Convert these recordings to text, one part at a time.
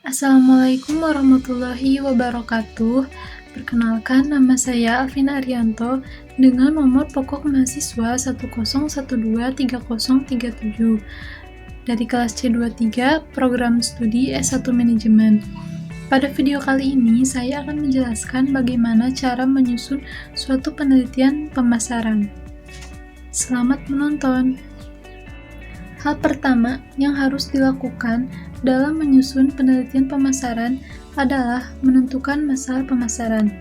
Assalamualaikum warahmatullahi wabarakatuh. Perkenalkan, nama saya Alvina Arianto dengan nomor pokok mahasiswa 101230307 dari kelas C23 Program Studi S1 Manajemen. Pada video kali ini, saya akan menjelaskan bagaimana cara menyusun suatu penelitian pemasaran. Selamat menonton! Hal pertama yang harus dilakukan dalam menyusun penelitian pemasaran adalah menentukan masalah pemasaran.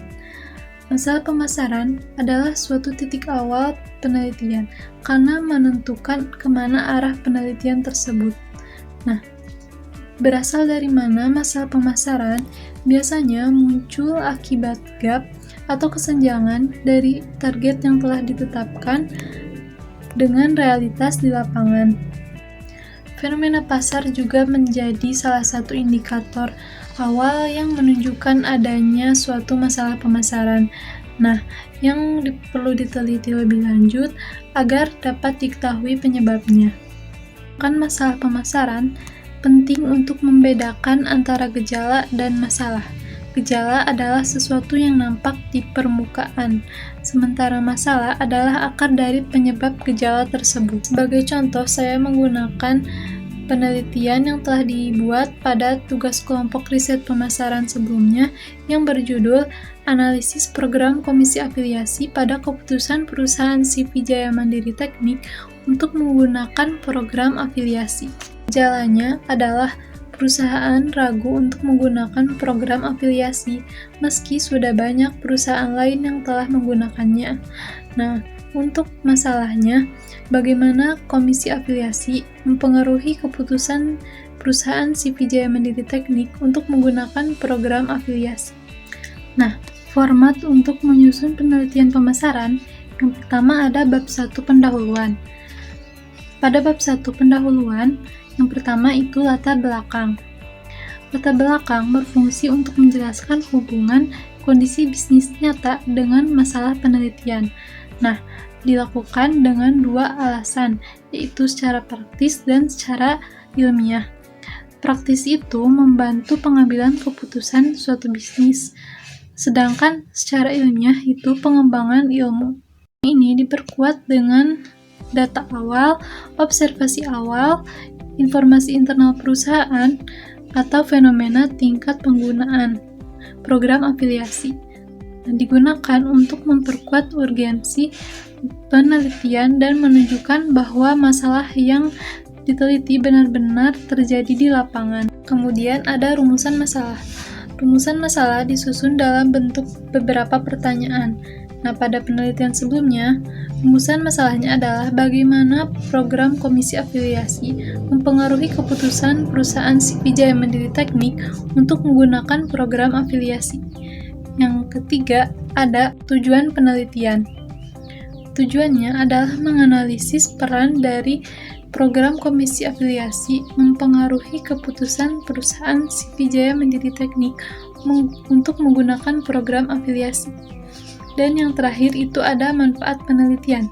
Masalah pemasaran adalah suatu titik awal penelitian karena menentukan kemana arah penelitian tersebut. Nah, berasal dari mana masalah pemasaran? Biasanya muncul akibat gap atau kesenjangan dari target yang telah ditetapkan dengan realitas di lapangan. Fenomena pasar juga menjadi salah satu indikator awal yang menunjukkan adanya suatu masalah pemasaran. Nah, yang perlu diteliti lebih lanjut agar dapat diketahui penyebabnya. Kan masalah pemasaran penting untuk membedakan antara gejala dan masalah. Gejala adalah sesuatu yang nampak di permukaan, sementara masalah adalah akar dari penyebab gejala tersebut. Sebagai contoh, saya menggunakan penelitian yang telah dibuat pada tugas kelompok riset pemasaran sebelumnya yang berjudul Analisis Program Komisi Afiliasi pada Keputusan Perusahaan CV Jaya Mandiri Teknik untuk menggunakan program afiliasi. Gejalanya adalah perusahaan ragu untuk menggunakan program afiliasi, meski sudah banyak perusahaan lain yang telah menggunakannya. Nah, untuk masalahnya, bagaimana Komisi Afiliasi mempengaruhi keputusan perusahaan CV Jaya Mandiri Teknik untuk menggunakan program afiliasi. Nah, format untuk menyusun penelitian pemasaran, yang pertama ada bab 1 pendahuluan. Pada bab 1 pendahuluan, yang pertama itu latar belakang. Latar belakang berfungsi untuk menjelaskan hubungan kondisi bisnis nyata dengan masalah penelitian. Nah, dilakukan dengan dua alasan, yaitu secara praktis dan secara ilmiah. Praktis itu membantu pengambilan keputusan suatu bisnis, sedangkan secara ilmiah itu pengembangan ilmu. Ini diperkuat dengan data awal, observasi awal, informasi internal perusahaan, atau fenomena tingkat penggunaan program afiliasi. Digunakan untuk memperkuat urgensi penelitian dan menunjukkan bahwa masalah yang diteliti benar-benar terjadi di lapangan. Kemudian ada rumusan masalah. Rumusan masalah disusun dalam bentuk beberapa pertanyaan. Nah, pada penelitian sebelumnya, rumusan masalahnya adalah bagaimana program komisi afiliasi mempengaruhi keputusan perusahaan CV Jaya Mandiri Teknik untuk menggunakan program afiliasi. Yang ketiga, ada tujuan penelitian. Tujuannya adalah menganalisis peran dari program komisi afiliasi mempengaruhi keputusan perusahaan CV Jaya Mandiri Teknik untuk menggunakan program afiliasi. Dan yang terakhir itu ada manfaat penelitian.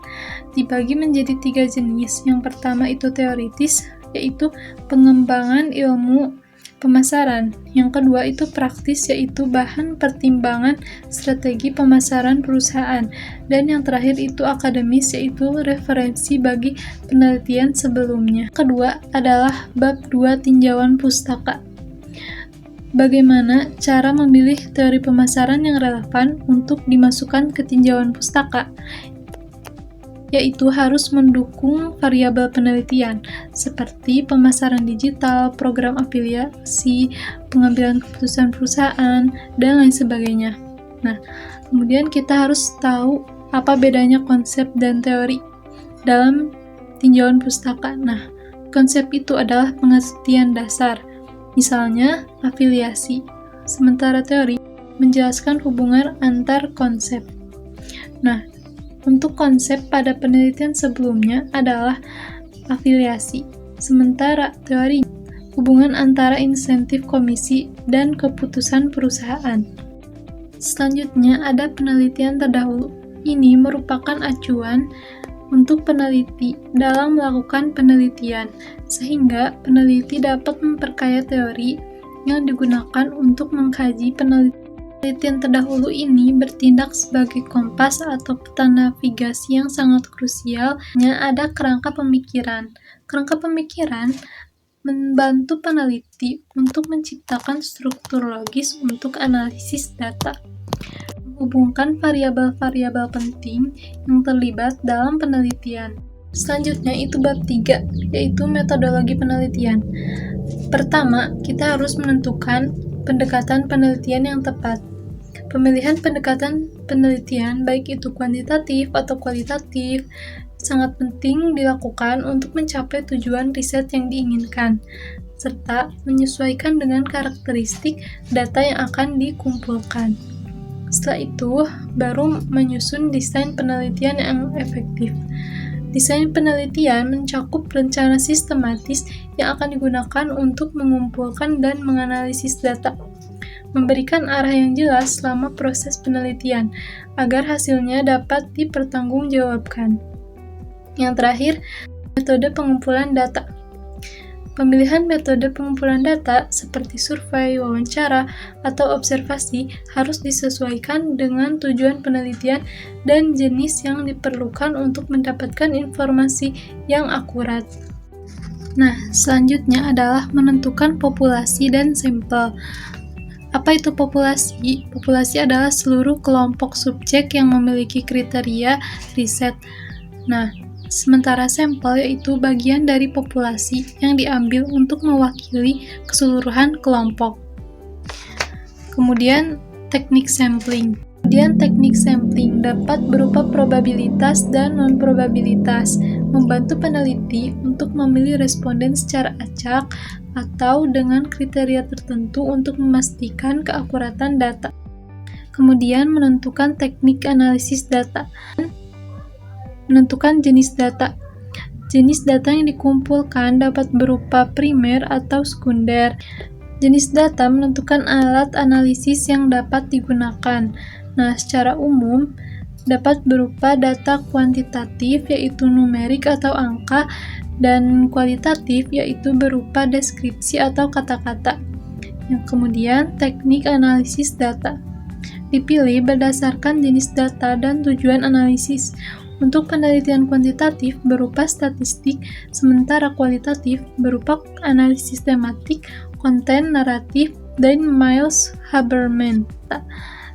Dibagi menjadi 3 jenis. Yang pertama itu teoritis, yaitu pengembangan ilmu pemasaran. Yang kedua itu praktis, yaitu bahan pertimbangan strategi pemasaran perusahaan. Dan yang terakhir itu akademis, yaitu referensi bagi penelitian sebelumnya. Kedua adalah bab 2 tinjauan pustaka. Bagaimana cara memilih teori pemasaran yang relevan untuk dimasukkan ke tinjauan pustaka, yaitu harus mendukung variabel penelitian seperti pemasaran digital, program afiliasi, pengambilan keputusan perusahaan, dan lain sebagainya. Nah, kemudian kita harus tahu apa bedanya konsep dan teori dalam tinjauan pustaka. Nah, konsep itu adalah pengertian dasar, misalnya afiliasi, sementara teori menjelaskan hubungan antar konsep. Nah, untuk konsep pada penelitian sebelumnya adalah afiliasi, sementara teori hubungan antara insentif komisi dan keputusan perusahaan. Selanjutnya ada penelitian terdahulu. Ini merupakan acuan untuk peneliti dalam melakukan penelitian, sehingga peneliti dapat memperkaya teori yang digunakan untuk mengkaji penelitian terdahulu ini bertindak sebagai kompas atau peta navigasi yang sangat krusial. Ada kerangka pemikiran. Kerangka pemikiran membantu peneliti untuk menciptakan struktur logis untuk analisis data, menghubungkan variabel-variabel penting yang terlibat dalam penelitian. Selanjutnya itu bab 3, yaitu metodologi penelitian. Pertama, kita harus menentukan pendekatan penelitian yang tepat. Pemilihan pendekatan penelitian, baik itu kuantitatif atau kualitatif, sangat penting dilakukan untuk mencapai tujuan riset yang diinginkan, serta menyesuaikan dengan karakteristik data yang akan dikumpulkan. Setelah itu, baru menyusun desain penelitian yang efektif. Desain penelitian mencakup rencana sistematis yang akan digunakan untuk mengumpulkan dan menganalisis data, memberikan arah yang jelas selama proses penelitian, agar hasilnya dapat dipertanggungjawabkan. Yang terakhir, metode pengumpulan data. Pemilihan metode pengumpulan data seperti survei, wawancara, atau observasi harus disesuaikan dengan tujuan penelitian dan jenis yang diperlukan untuk mendapatkan informasi yang akurat. Nah, selanjutnya adalah menentukan populasi dan sampel. Apa itu populasi? Populasi adalah seluruh kelompok subjek yang memiliki kriteria riset. Nah, sementara sampel yaitu bagian dari populasi yang diambil untuk mewakili keseluruhan kelompok. Kemudian teknik sampling. Teknik sampling dapat berupa probabilitas dan non-probabilitas, membantu peneliti untuk memilih responden secara acak atau dengan kriteria tertentu untuk memastikan keakuratan data. Kemudian menentukan teknik analisis data. Menentukan jenis data. Jenis data yang dikumpulkan dapat berupa primer atau sekunder. Jenis data menentukan alat analisis yang dapat digunakan. Nah, secara umum dapat berupa data kuantitatif yaitu numerik atau angka, dan kualitatif yaitu berupa deskripsi atau kata-kata. Yang kemudian teknik analisis data dipilih berdasarkan jenis data dan tujuan analisis. Untuk penelitian kuantitatif berupa statistik, sementara kualitatif berupa analisis tematik, konten, naratif, dan Miles Haberman.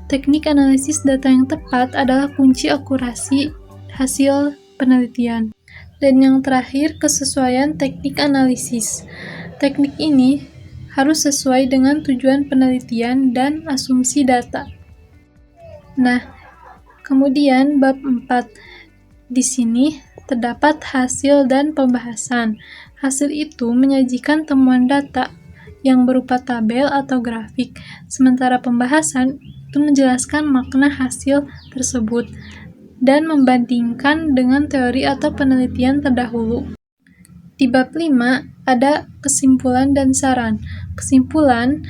Teknik analisis data yang tepat adalah kunci akurasi hasil penelitian. Dan yang terakhir, kesesuaian teknik analisis. Teknik ini harus sesuai dengan tujuan penelitian dan asumsi data. Nah, kemudian bab 4. Di sini terdapat hasil dan pembahasan. Hasil itu menyajikan temuan data yang berupa tabel atau grafik, sementara pembahasan itu menjelaskan makna hasil tersebut dan membandingkan dengan teori atau penelitian terdahulu. Di bab 5 ada kesimpulan dan saran. Kesimpulan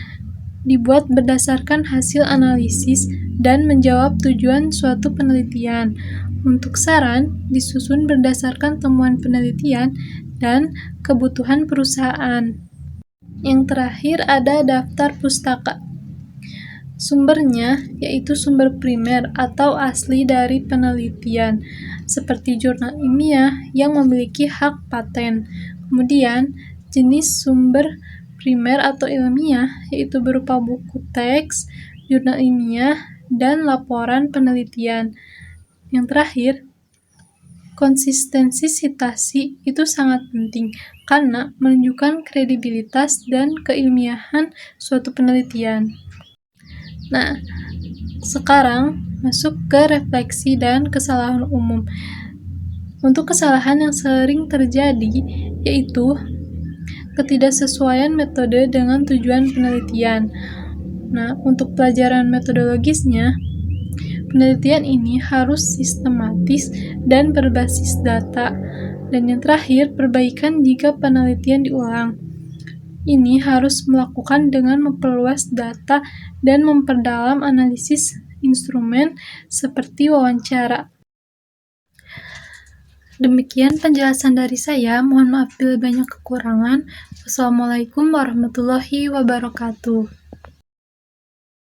dibuat berdasarkan hasil analisis dan menjawab tujuan suatu penelitian. Untuk saran, disusun berdasarkan temuan penelitian dan kebutuhan perusahaan. Yang terakhir ada daftar pustaka. Sumbernya yaitu sumber primer atau asli dari penelitian, seperti jurnal ilmiah yang memiliki hak paten. Kemudian, jenis sumber primer atau ilmiah yaitu berupa buku teks, jurnal ilmiah, dan laporan penelitian. Yang terakhir, konsistensi sitasi itu sangat penting karena menunjukkan kredibilitas dan keilmiahan suatu penelitian. Nah, sekarang masuk ke refleksi dan kesalahan umum. Untuk kesalahan yang sering terjadi yaitu ketidaksesuaian metode dengan tujuan penelitian. Nah, untuk pelajaran metodologisnya, penelitian ini harus sistematis dan berbasis data. Dan yang terakhir, perbaikan jika penelitian diulang. Ini harus melakukan dengan memperluas data dan memperdalam analisis instrumen seperti wawancara. Demikian penjelasan dari saya, mohon maaf bila banyak kekurangan. Wassalamualaikum warahmatullahi wabarakatuh.